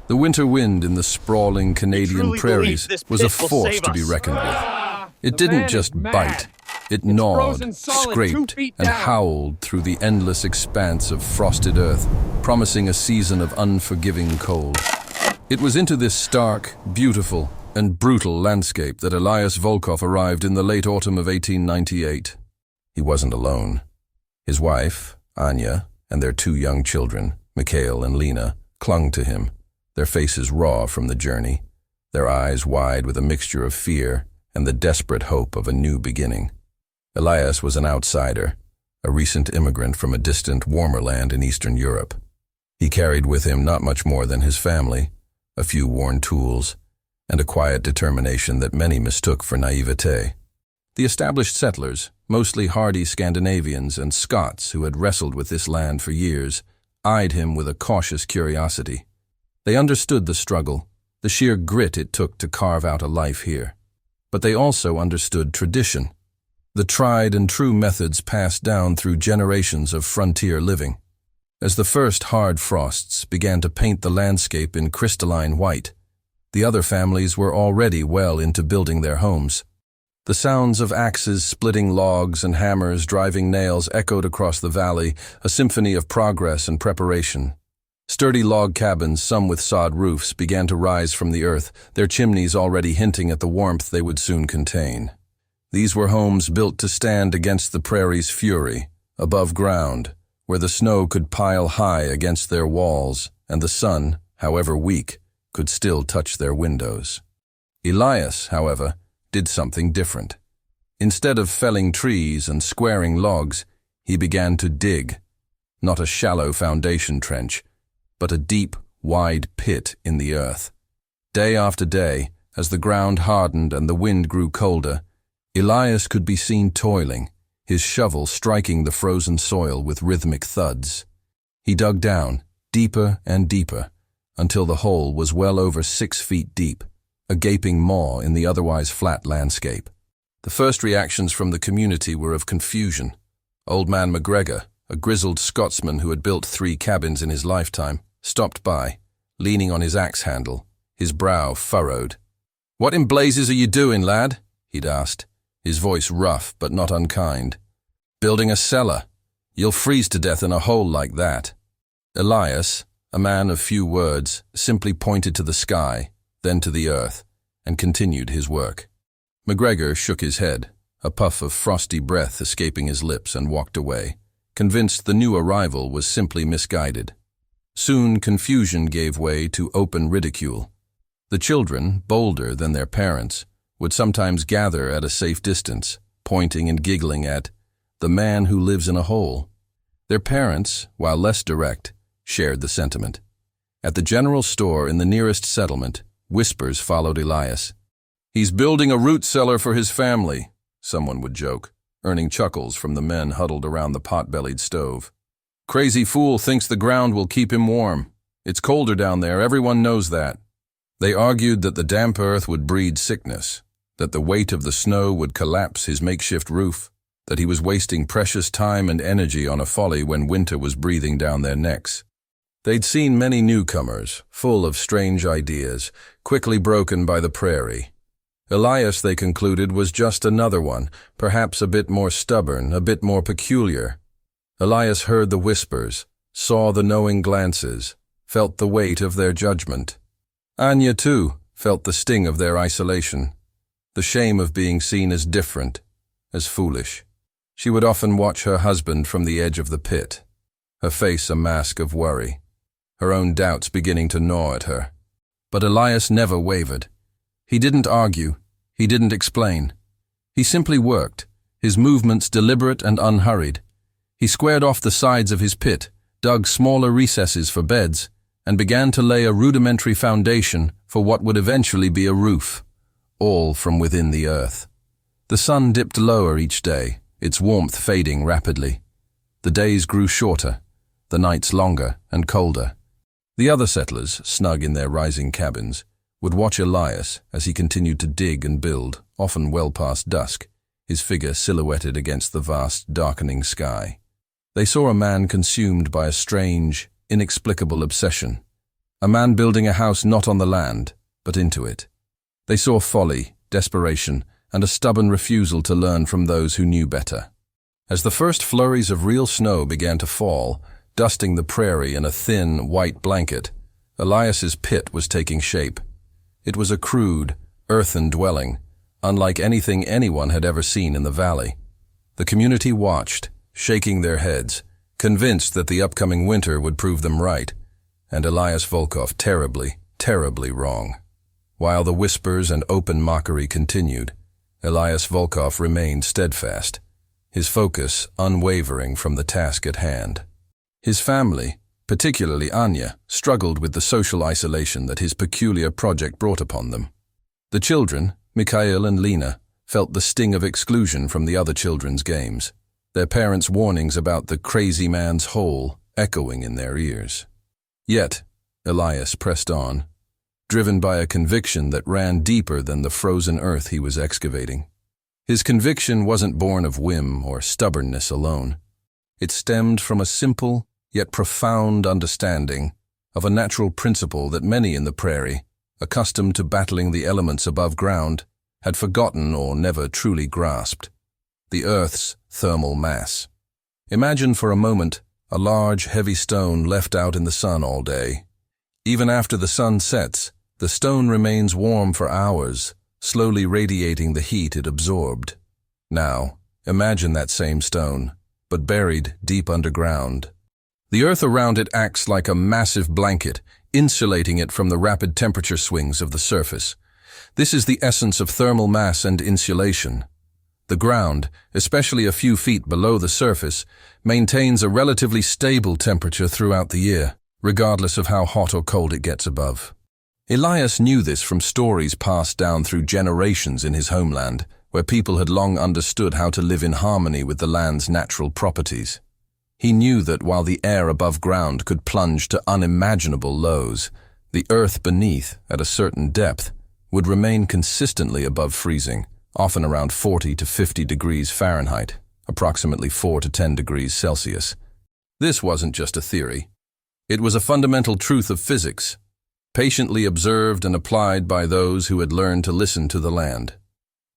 The winter wind in the sprawling Canadian truly prairies believe this was a pit will force save to be us. reckoned with. It The didn't van just is mad. bite. It It's gnawed, frozen solid 2 scraped, feet and down. howled through the endless expanse of frosted earth, promising a season of unforgiving cold. It was into this stark, beautiful, and brutal landscape that Elias Volkov arrived in the late autumn of 1898. He wasn't alone. His wife, Anya, and their 2 young children, Mikhail and Lena, clung to him, their faces raw from the journey, their eyes wide with a mixture of fear and the desperate hope of a new beginning. Elias was an outsider, a recent immigrant from a distant, warmer land in Eastern Europe. He carried with him not much more than his family, a few worn tools, and a quiet determination that many mistook for naivete. The established settlers, mostly hardy Scandinavians and Scots who had wrestled with this land for years, eyed him with a cautious curiosity. They understood the struggle, the sheer grit it took to carve out a life here. But they also understood tradition, the tried and true methods passed down through generations of frontier living. As the first hard frosts began to paint the landscape in crystalline white, the other families were already well into building their homes. The sounds of axes splitting logs and hammers driving nails echoed across the valley, a symphony of progress and preparation. Sturdy log cabins, some with sod roofs, began to rise from the earth, their chimneys already hinting at the warmth they would soon contain. These were homes built to stand against the prairie's fury, above ground, where the snow could pile high against their walls, and the sun, however weak, could still touch their windows. Elias, however, did something different. Instead of felling trees and squaring logs, he began to dig, not a shallow foundation trench, but a deep, wide pit in the earth. Day after day, as the ground hardened and the wind grew colder, Elias could be seen toiling, his shovel striking the frozen soil with rhythmic thuds. He dug down, deeper and deeper, until the hole was well over 6 feet deep, a gaping maw in the otherwise flat landscape. The first reactions from the community were of confusion. Old man McGregor, a grizzled Scotsman who had built 3 cabins in his lifetime, stopped by, leaning on his axe handle, his brow furrowed. "What in blazes are you doing, lad?" he'd asked, his voice rough but not unkind. "Building a cellar. You'll freeze to death in a hole like that." Elias, a man of few words, simply pointed to the sky, then to the earth, and continued his work. McGregor shook his head, a puff of frosty breath escaping his lips, and walked away, convinced the new arrival was simply misguided. Soon confusion gave way to open ridicule. The children, bolder than their parents, would sometimes gather at a safe distance, pointing and giggling at the man who lives in a hole. Their parents, while less direct, shared the sentiment. At the general store in the nearest settlement, whispers followed Elias. "He's building a root cellar for his family," someone would joke, earning chuckles from the men huddled around the pot-bellied stove. "Crazy fool thinks the ground will keep him warm. It's colder down there, everyone knows that." They argued that the damp earth would breed sickness, that the weight of the snow would collapse his makeshift roof, that he was wasting precious time and energy on a folly when winter was breathing down their necks. They'd seen many newcomers, full of strange ideas, quickly broken by the prairie. Elias, they concluded, was just another one, perhaps a bit more stubborn, a bit more peculiar. Elias heard the whispers, saw the knowing glances, felt the weight of their judgment. Anya, too, felt the sting of their isolation, the shame of being seen as different, as foolish. She would often watch her husband from the edge of the pit, her face a mask of worry, her own doubts beginning to gnaw at her. But Elias never wavered. He didn't argue, he didn't explain. He simply worked, his movements deliberate and unhurried. He squared off the sides of his pit, dug smaller recesses for beds, and began to lay a rudimentary foundation for what would eventually be a roof, all from within the earth. The sun dipped lower each day, its warmth fading rapidly. The days grew shorter, the nights longer and colder. The other settlers, snug in their rising cabins, would watch Elias as he continued to dig and build, often well past dusk, his figure silhouetted against the vast, darkening sky. They saw a man consumed by a strange, inexplicable obsession, A man building a house not on the land, but into it. They saw folly, desperation, and a stubborn refusal to learn from those who knew better. As the first flurries of real snow began to fall, dusting the prairie in a thin, white blanket, Elias's pit was taking shape. It was a crude, earthen dwelling, unlike anything anyone had ever seen in the valley. The community watched, shaking their heads, convinced that the upcoming winter would prove them right, and Elias Volkov terribly, terribly wrong. While the whispers and open mockery continued, Elias Volkov remained steadfast, his focus unwavering from the task at hand. His family, particularly Anya, struggled with the social isolation that his peculiar project brought upon them. The children, Mikhail and Lena, felt the sting of exclusion from the other children's games, their parents' warnings about the crazy man's hole echoing in their ears. Yet, Elias pressed on, driven by a conviction that ran deeper than the frozen earth he was excavating. His conviction wasn't born of whim or stubbornness alone. It stemmed from a simple, yet profound understanding of a natural principle that many in the prairie, accustomed to battling the elements above ground, had forgotten or never truly grasped: the Earth's thermal mass. Imagine for a moment a large, heavy stone left out in the sun all day. Even after the sun sets, the stone remains warm for hours, slowly radiating the heat it absorbed. Now, imagine that same stone, but buried deep underground. The earth around it acts like a massive blanket, insulating it from the rapid temperature swings of the surface. This is the essence of thermal mass and insulation. The ground, especially a few feet below the surface, maintains a relatively stable temperature throughout the year, regardless of how hot or cold it gets above. Elias knew this from stories passed down through generations in his homeland, where people had long understood how to live in harmony with the land's natural properties. He knew that while the air above ground could plunge to unimaginable lows, the earth beneath, at a certain depth, would remain consistently above freezing, often around 40 to 50 degrees Fahrenheit, approximately 4 to 10 degrees Celsius. This wasn't just a theory. It was a fundamental truth of physics, patiently observed and applied by those who had learned to listen to the land.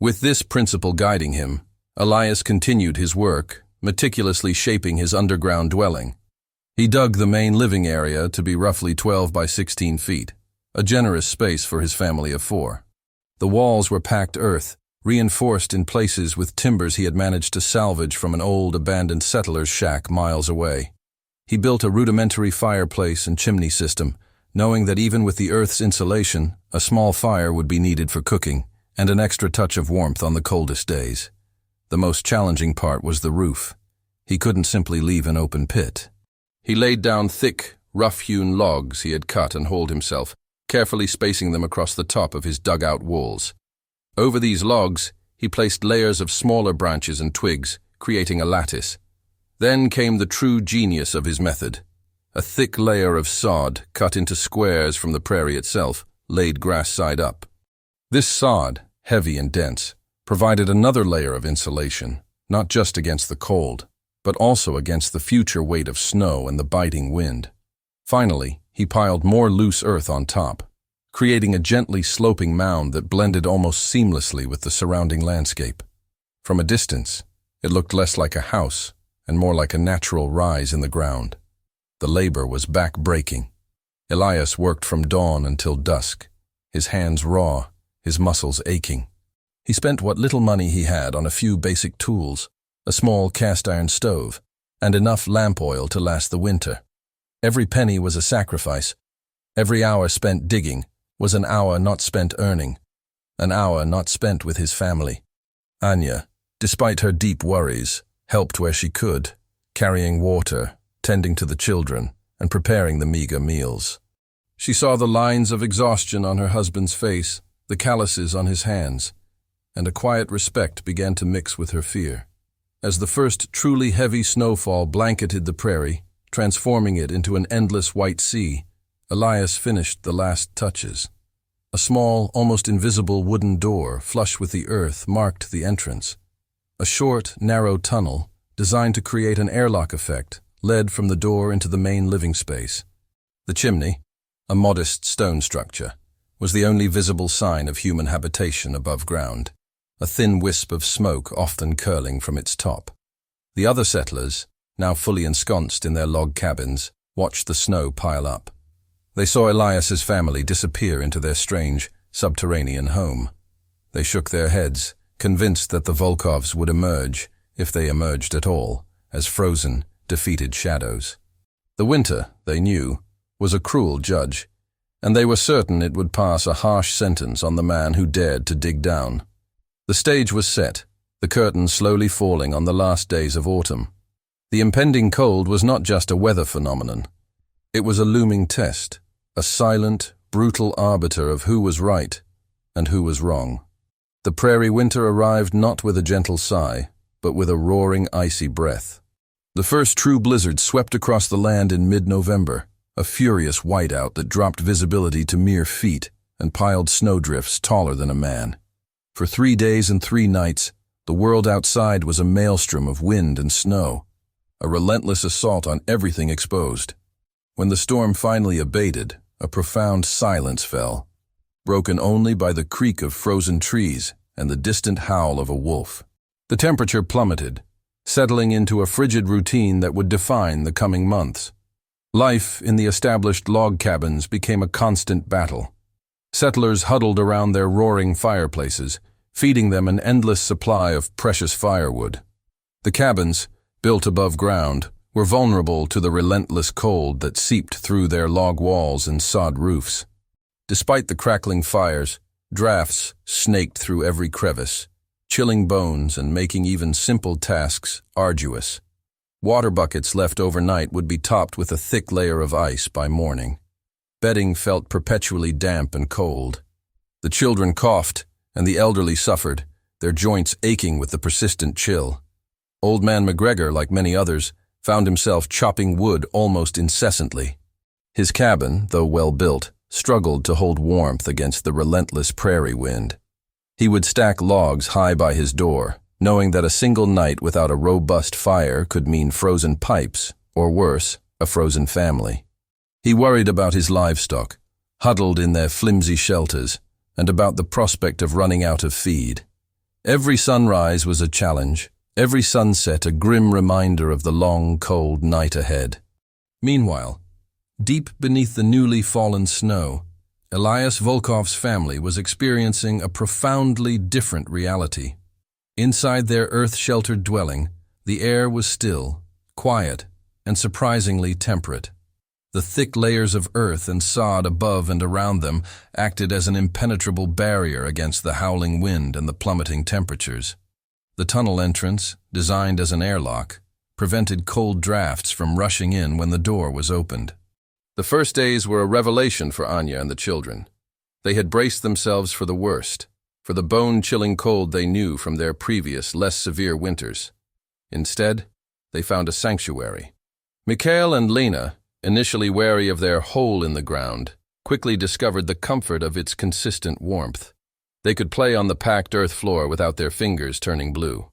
With this principle guiding him, Elias continued his work, meticulously shaping his underground dwelling. He dug the main living area to be roughly 12 by 16 feet, a generous space for his family of 4. The walls were packed earth, reinforced in places with timbers he had managed to salvage from an old abandoned settler's shack miles away. He built a rudimentary fireplace and chimney system, knowing that even with the earth's insulation, a small fire would be needed for cooking, and an extra touch of warmth on the coldest days. The most challenging part was the roof. He couldn't simply leave an open pit. He laid down thick, rough-hewn logs he had cut and hauled himself, carefully spacing them across the top of his dugout walls. Over these logs, he placed layers of smaller branches and twigs, creating a lattice. Then came the true genius of his method. A thick layer of sod, cut into squares from the prairie itself, laid grass side up. This sod, heavy and dense, provided another layer of insulation, not just against the cold, but also against the future weight of snow and the biting wind. Finally, he piled more loose earth on top, creating a gently sloping mound that blended almost seamlessly with the surrounding landscape. From a distance, it looked less like a house and more like a natural rise in the ground. The labor was back-breaking. Elias worked from dawn until dusk, his hands raw, his muscles aching. He spent what little money he had on a few basic tools, a small cast-iron stove, and enough lamp oil to last the winter. Every penny was a sacrifice. Every hour spent digging was an hour not spent earning, an hour not spent with his family. Anya, despite her deep worries, helped where she could, carrying water, tending to the children, and preparing the meager meals. She saw the lines of exhaustion on her husband's face, the calluses on his hands, and a quiet respect began to mix with her fear. As the first truly heavy snowfall blanketed the prairie, transforming it into an endless white sea, Elias finished the last touches. A small, almost invisible wooden door, flush with the earth, marked the entrance. A short, narrow tunnel, designed to create an airlock effect, led from the door into the main living space. The chimney, a modest stone structure, was the only visible sign of human habitation above ground, a thin wisp of smoke often curling from its top. The other settlers, now fully ensconced in their log cabins, watched the snow pile up. They saw Elias's family disappear into their strange, subterranean home. They shook their heads, convinced that the Volkovs would emerge, if they emerged at all, as frozen, defeated shadows. The winter, they knew, was a cruel judge, and they were certain it would pass a harsh sentence on the man who dared to dig down. The stage was set, the curtain slowly falling on the last days of autumn. The impending cold was not just a weather phenomenon. It was a looming test, a silent, brutal arbiter of who was right and who was wrong. The prairie winter arrived not with a gentle sigh, but with a roaring, icy breath. The first true blizzard swept across the land in mid-November, a furious whiteout that dropped visibility to mere feet and piled snowdrifts taller than a man. For 3 days and 3 nights, the world outside was a maelstrom of wind and snow, a relentless assault on everything exposed. When the storm finally abated, a profound silence fell, broken only by the creak of frozen trees and the distant howl of a wolf. The temperature plummeted, settling into a frigid routine that would define the coming months. Life in the established log cabins became a constant battle. Settlers huddled around their roaring fireplaces, feeding them an endless supply of precious firewood. The cabins, built above ground, were vulnerable to the relentless cold that seeped through their log walls and sod roofs. Despite the crackling fires, drafts snaked through every crevice, chilling bones and making even simple tasks arduous. Water buckets left overnight would be topped with a thick layer of ice by morning. Bedding felt perpetually damp and cold. The children coughed, and the elderly suffered, their joints aching with the persistent chill. Old man McGregor, like many others, found himself chopping wood almost incessantly. His cabin, though well built, struggled to hold warmth against the relentless prairie wind. He would stack logs high by his door, knowing that a single night without a robust fire could mean frozen pipes, or worse, a frozen family. He worried about his livestock, huddled in their flimsy shelters, and about the prospect of running out of feed. Every sunrise was a challenge, every sunset a grim reminder of the long, cold night ahead. Meanwhile, deep beneath the newly fallen snow, Elias Volkov's family was experiencing a profoundly different reality. Inside their earth-sheltered dwelling, the air was still, quiet, and surprisingly temperate. The thick layers of earth and sod above and around them acted as an impenetrable barrier against the howling wind and the plummeting temperatures. The tunnel entrance, designed as an airlock, prevented cold drafts from rushing in when the door was opened. The first days were a revelation for Anya and the children. They had braced themselves for the worst, for the bone-chilling cold they knew from their previous, less severe winters. Instead, they found a sanctuary. Mikhail and Lena, initially wary of their hole in the ground, quickly discovered the comfort of its consistent warmth. They could play on the packed earth floor without their fingers turning blue.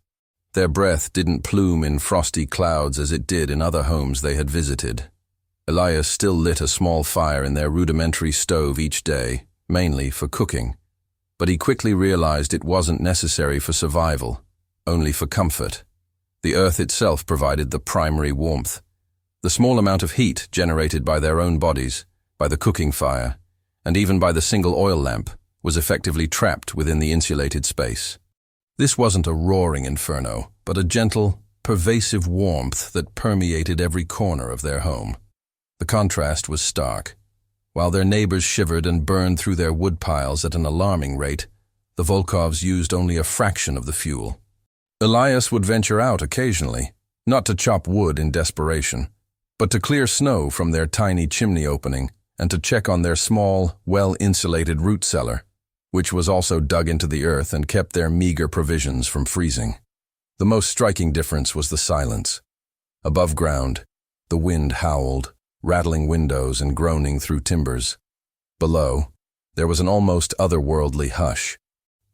Their breath didn't plume in frosty clouds as it did in other homes they had visited. Elias still lit a small fire in their rudimentary stove each day, mainly for cooking. But he quickly realized it wasn't necessary for survival, only for comfort. The earth itself provided the primary warmth. The small amount of heat generated by their own bodies, by the cooking fire, and even by the single oil lamp, was effectively trapped within the insulated space. This wasn't a roaring inferno, but a gentle, pervasive warmth that permeated every corner of their home. The contrast was stark. While their neighbors shivered and burned through their wood piles at an alarming rate, the Volkovs used only a fraction of the fuel. Elias would venture out occasionally, not to chop wood in desperation, but to clear snow from their tiny chimney opening and to check on their small, well-insulated root cellar, which was also dug into the earth and kept their meager provisions from freezing. The most striking difference was the silence. Above ground, the wind howled, rattling windows and groaning through timbers. Below, there was an almost otherworldly hush.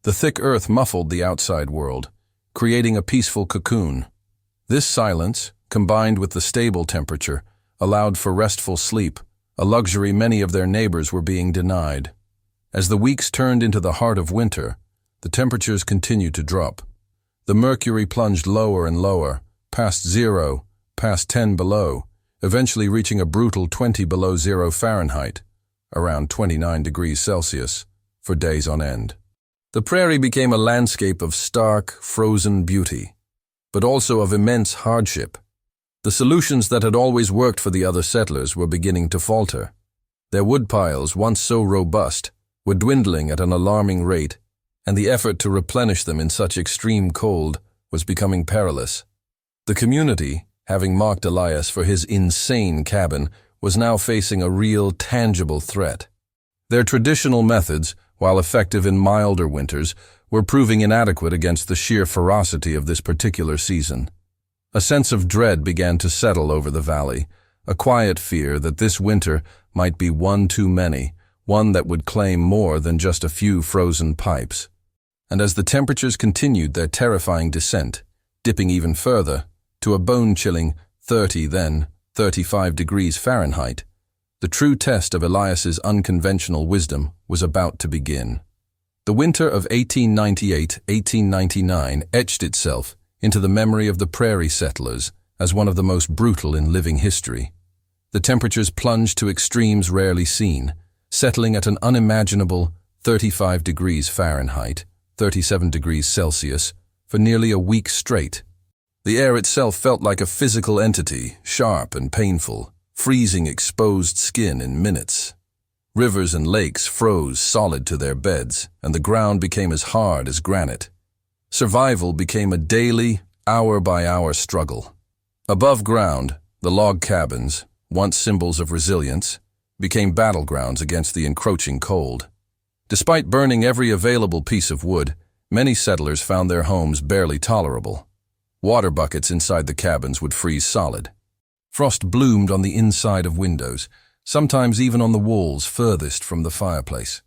The thick earth muffled the outside world, creating a peaceful cocoon. This silence, combined with the stable temperature, allowed for restful sleep, a luxury many of their neighbors were being denied. As the weeks turned into the heart of winter, the temperatures continued to drop. The mercury plunged lower and lower, past 0, past 10 below, eventually reaching a brutal 20 below 0 Fahrenheit, around 29 degrees Celsius, for days on end. The prairie became a landscape of stark, frozen beauty, but also of immense hardship. The solutions that had always worked for the other settlers were beginning to falter. Their woodpiles, once so robust, were dwindling at an alarming rate, and the effort to replenish them in such extreme cold was becoming perilous. The community, having mocked Elias for his insane cabin, was now facing a real, tangible threat. Their traditional methods, while effective in milder winters, were proving inadequate against the sheer ferocity of this particular season. A sense of dread began to settle over the valley, a quiet fear that this winter might be one too many, one that would claim more than just a few frozen pipes. And as the temperatures continued their terrifying descent, dipping even further, to a bone-chilling 30 then 35 degrees Fahrenheit, the true test of Elias's unconventional wisdom was about to begin. The winter of 1898-1899 etched itself into the memory of the prairie settlers as one of the most brutal in living history. The temperatures plunged to extremes rarely seen, settling at an unimaginable 35 degrees Fahrenheit, 37 degrees Celsius, for nearly a week straight. The air itself felt like a physical entity, sharp and painful, freezing exposed skin in minutes. Rivers and lakes froze solid to their beds, and the ground became as hard as granite. Survival became a daily, hour-by-hour struggle. Above ground, the log cabins, once symbols of resilience, became battlegrounds against the encroaching cold. Despite burning every available piece of wood, many settlers found their homes barely tolerable. Water buckets inside the cabins would freeze solid. Frost bloomed on the inside of windows, sometimes even on the walls furthest from the fireplace.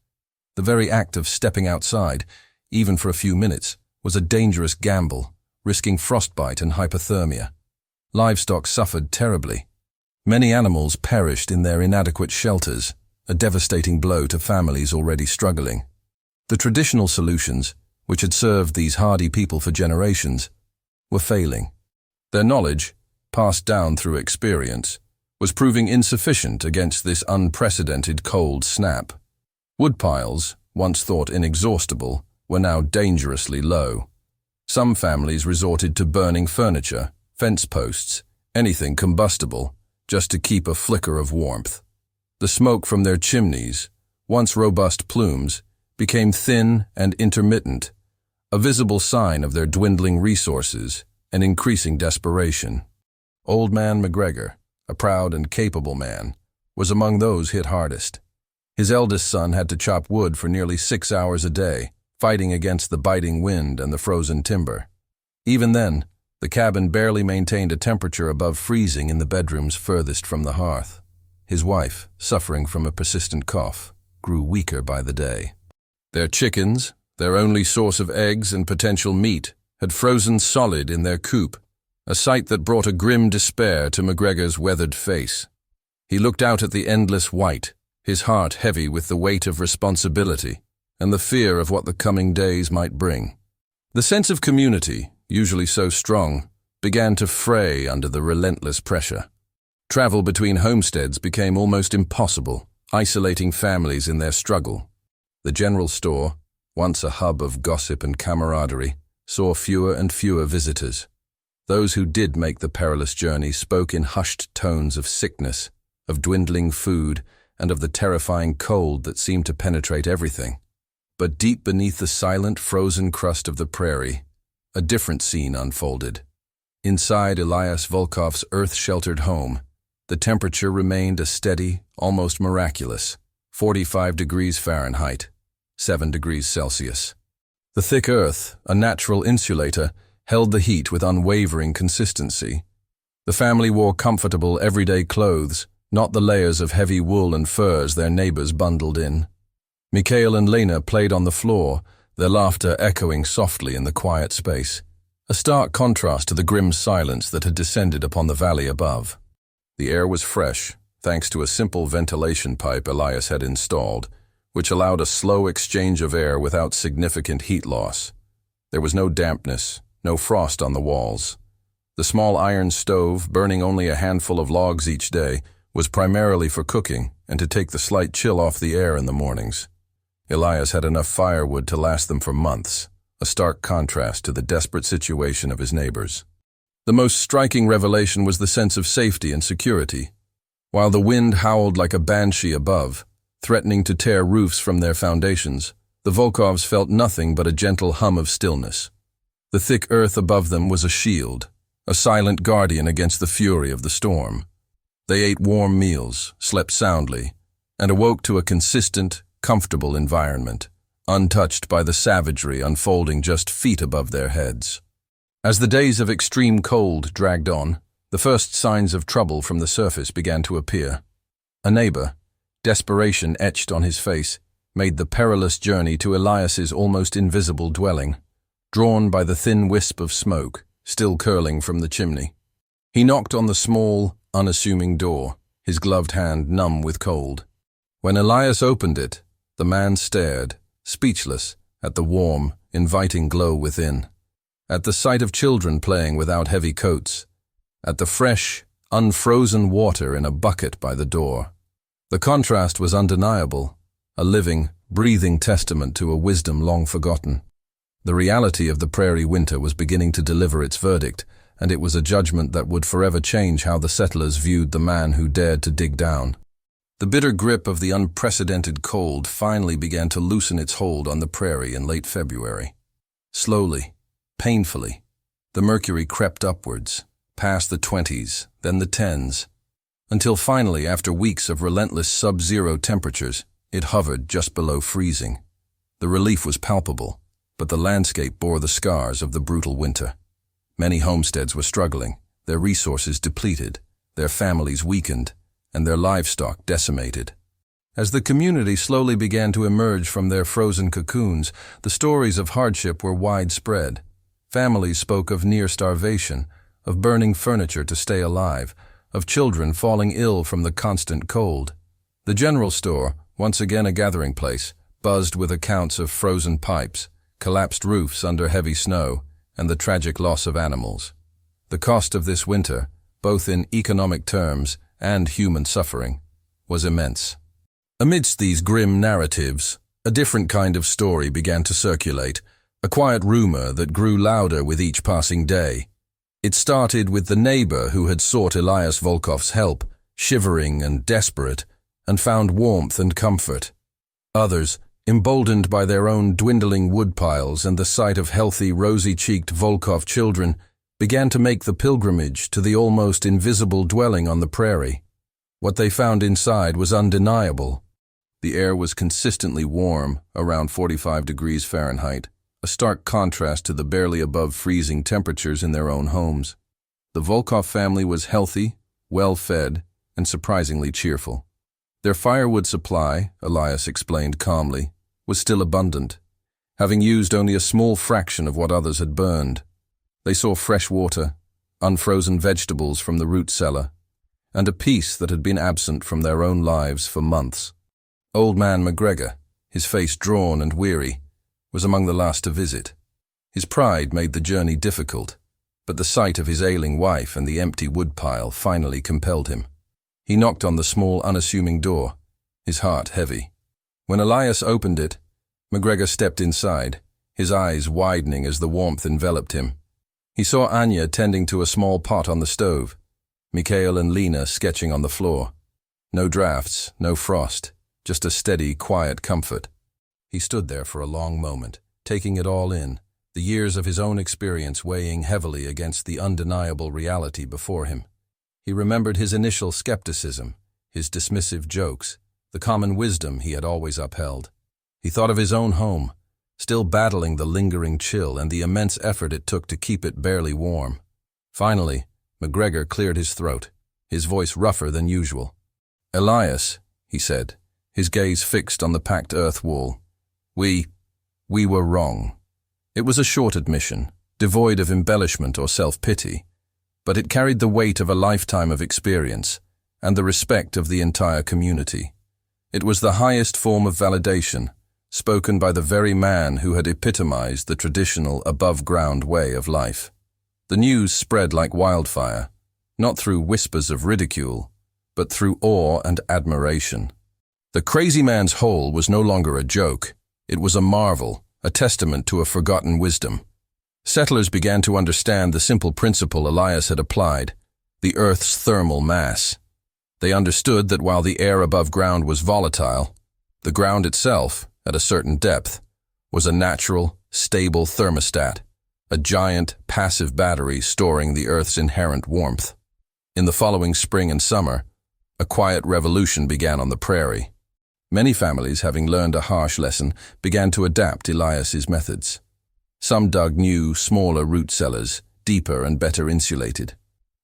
The very act of stepping outside, even for a few minutes, was a dangerous gamble, risking frostbite and hypothermia. Livestock suffered terribly. Many animals perished in their inadequate shelters, a devastating blow to families already struggling. The traditional solutions, which had served these hardy people for generations, were failing. Their knowledge, passed down through experience, was proving insufficient against this unprecedented cold snap. Woodpiles, once thought inexhaustible, were now dangerously low. Some families resorted to burning furniture, fence posts, anything combustible, just to keep a flicker of warmth. The smoke from their chimneys, once robust plumes, became thin and intermittent, a visible sign of their dwindling resources and increasing desperation. Old Man McGregor, a proud and capable man, was among those hit hardest. His eldest son had to chop wood for nearly 6 hours a day, fighting against the biting wind and the frozen timber. Even then, the cabin barely maintained a temperature above freezing in the bedrooms furthest from the hearth. His wife, suffering from a persistent cough, grew weaker by the day. Their chickens, their only source of eggs and potential meat, had frozen solid in their coop, a sight that brought a grim despair to McGregor's weathered face. He looked out at the endless white, his heart heavy with the weight of responsibility and the fear of what the coming days might bring. The sense of community, usually so strong, began to fray under the relentless pressure. Travel between homesteads became almost impossible, isolating families in their struggle. The general store, once a hub of gossip and camaraderie, saw fewer and fewer visitors. Those who did make the perilous journey spoke in hushed tones of sickness, of dwindling food, and of the terrifying cold that seemed to penetrate everything. But deep beneath the silent, frozen crust of the prairie, a different scene unfolded. Inside Elias Volkov's earth-sheltered home, the temperature remained a steady, almost miraculous, 45 degrees Fahrenheit, 7 degrees Celsius. The thick earth, a natural insulator, held the heat with unwavering consistency. The family wore comfortable, everyday clothes, not the layers of heavy wool and furs their neighbors bundled in. Mikhail and Lena played on the floor, their laughter echoing softly in the quiet space, a stark contrast to the grim silence that had descended upon the valley above. The air was fresh, thanks to a simple ventilation pipe Elias had installed, which allowed a slow exchange of air without significant heat loss. There was no dampness, no frost on the walls. The small iron stove, burning only a handful of logs each day, was primarily for cooking and to take the slight chill off the air in the mornings. Elias had enough firewood to last them for months, a stark contrast to the desperate situation of his neighbors. The most striking revelation was the sense of safety and security. While the wind howled like a banshee above, threatening to tear roofs from their foundations, the Volkovs felt nothing but a gentle hum of stillness. The thick earth above them was a shield, a silent guardian against the fury of the storm. They ate warm meals, slept soundly, and awoke to a consistent, comfortable environment, untouched by the savagery unfolding just feet above their heads. As the days of extreme cold dragged on, the first signs of trouble from the surface began to appear. A neighbor, desperation etched on his face, made the perilous journey to Elias's almost invisible dwelling, drawn by the thin wisp of smoke still curling from the chimney. He knocked on the small, unassuming door, his gloved hand numb with cold. When Elias opened it, the man stared, speechless, at the warm, inviting glow within, at the sight of children playing without heavy coats, at the fresh, unfrozen water in a bucket by the door. The contrast was undeniable, a living, breathing testament to a wisdom long forgotten. The reality of the prairie winter was beginning to deliver its verdict, and it was a judgment that would forever change how the settlers viewed the man who dared to dig down. The bitter grip of the unprecedented cold finally began to loosen its hold on the prairie in late February. Slowly, painfully, the mercury crept upwards, past the 20s, then the 10s, until finally, after weeks of relentless sub-zero temperatures, it hovered just below freezing. The relief was palpable, but the landscape bore the scars of the brutal winter. Many homesteads were struggling, their resources depleted, their families weakened, and their livestock decimated. As the community slowly began to emerge from their frozen cocoons, the stories of hardship were widespread. Families spoke of near starvation, of burning furniture to stay alive, of children falling ill from the constant cold. The general store, once again a gathering place, buzzed with accounts of frozen pipes, collapsed roofs under heavy snow, and the tragic loss of animals. The cost of this winter, both in economic terms and human suffering, was immense. Amidst these grim narratives, a different kind of story began to circulate, a quiet rumor that grew louder with each passing day. It started with the neighbor who had sought Elias Volkov's help, shivering and desperate, and found warmth and comfort. Others, emboldened by their own dwindling woodpiles and the sight of healthy, rosy-cheeked Volkov children, began to make the pilgrimage to the almost invisible dwelling on the prairie. What they found inside was undeniable. The air was consistently warm, around 45 degrees Fahrenheit, a stark contrast to the barely above freezing temperatures in their own homes. The Volkov family was healthy, well-fed, and surprisingly cheerful. Their firewood supply, Elias explained calmly, was still abundant, having used only a small fraction of what others had burned. They saw fresh water, unfrozen vegetables from the root cellar, and a peace that had been absent from their own lives for months. Old man McGregor, his face drawn and weary, was among the last to visit. His pride made the journey difficult, but the sight of his ailing wife and the empty woodpile finally compelled him. He knocked on the small, unassuming door, his heart heavy. When Elias opened it, McGregor stepped inside, his eyes widening as the warmth enveloped him. He saw Anya tending to a small pot on the stove, Mikhail and Lena sketching on the floor. No drafts, no frost, just a steady, quiet comfort. He stood there for a long moment, taking it all in, the years of his own experience weighing heavily against the undeniable reality before him. He remembered his initial skepticism, his dismissive jokes, the common wisdom he had always upheld. He thought of his own home, still battling the lingering chill and the immense effort it took to keep it barely warm. Finally, McGregor cleared his throat, his voice rougher than usual. "Elias," he said, his gaze fixed on the packed earth wall. We were wrong." It was a short admission, devoid of embellishment or self-pity, but it carried the weight of a lifetime of experience, and the respect of the entire community. It was the highest form of validation, spoken by the very man who had epitomized the traditional above-ground way of life. The news spread like wildfire, not through whispers of ridicule, but through awe and admiration. The crazy man's hole was no longer a joke. It was a marvel, a testament to a forgotten wisdom. Settlers began to understand the simple principle Elias had applied, the Earth's thermal mass. They understood that while the air above ground was volatile, the ground itself, at a certain depth, was a natural, stable thermostat, a giant, passive battery storing the Earth's inherent warmth. In the following spring and summer, a quiet revolution began on the prairie. Many families, having learned a harsh lesson, began to adapt Elias's methods. Some dug new, smaller root cellars, deeper and better insulated.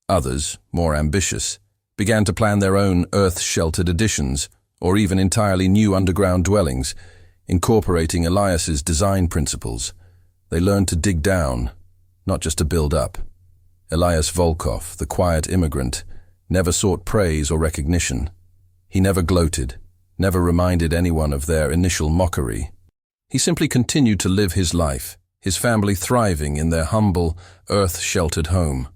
Others, more ambitious, began to plan their own earth-sheltered additions, or even entirely new underground dwellings, incorporating Elias's design principles. They learned to dig down, not just to build up. Elias Volkov, the quiet immigrant, never sought praise or recognition. He never gloated, never reminded anyone of their initial mockery. He simply continued to live his life, his family thriving in their humble, earth-sheltered home.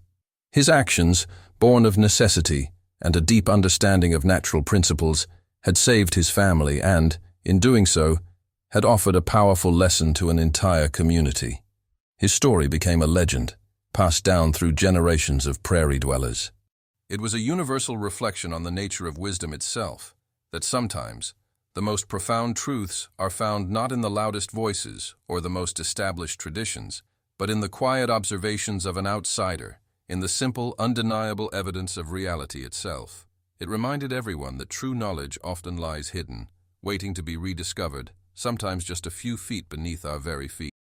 His actions, born of necessity and a deep understanding of natural principles, had saved his family and, in doing so, had offered a powerful lesson to an entire community. His story became a legend, passed down through generations of prairie dwellers. It was a universal reflection on the nature of wisdom itself, that sometimes the most profound truths are found not in the loudest voices or the most established traditions, but in the quiet observations of an outsider, in the simple, undeniable evidence of reality itself. It reminded everyone that true knowledge often lies hidden, waiting to be rediscovered, sometimes just a few feet beneath our very feet.